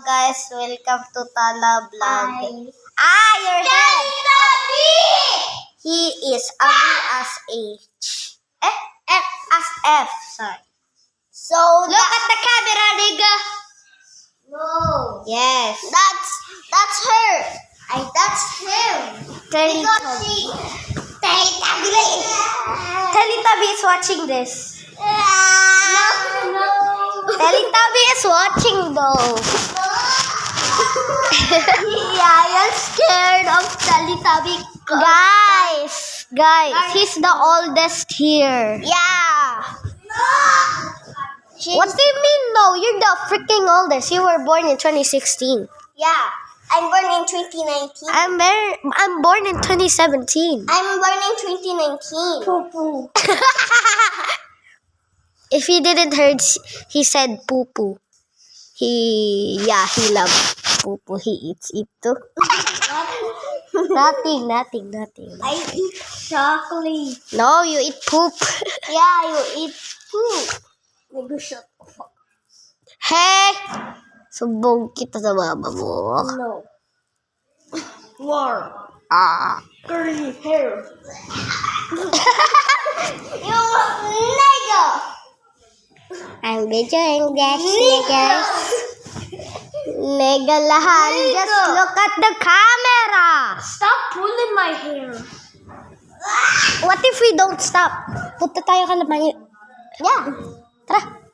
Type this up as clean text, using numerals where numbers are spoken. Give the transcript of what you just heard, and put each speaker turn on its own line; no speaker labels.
Guys, welcome to Tala Vlog.
Hi.
Your head! He is ugly as H. F as F, sorry.
So
Look at the camera, nigga!
no,
Yes.
that's her. That's him. Because she
Teletubby is watching this.
No.
Teletubby is watching though.
Yeah, I'm scared of Teletubby.
Guys, he's the oldest here.
Yeah.
What do you mean no? You're the freaking oldest. You were born in 2016.
Yeah. I'm born in 2019.
I'm born in 2017.
I'm born in 2019. Poo-poo.
If you didn't heard, he said poo poo. He loves poo poo. He eats it too. Nothing.
I eat chocolate.
No, you eat poop.
Yeah, you eat poop. Nigga, shut the fuck.
Hey! Subog kita sa mama mo.
No. War. Curly hair. You nigga.
I'm videoing this, niggas. Nigga lahat. Just look at the camera.
Stop pulling my hair.
What if we don't stop? Punta tayo ka naman. Yeah. Tara.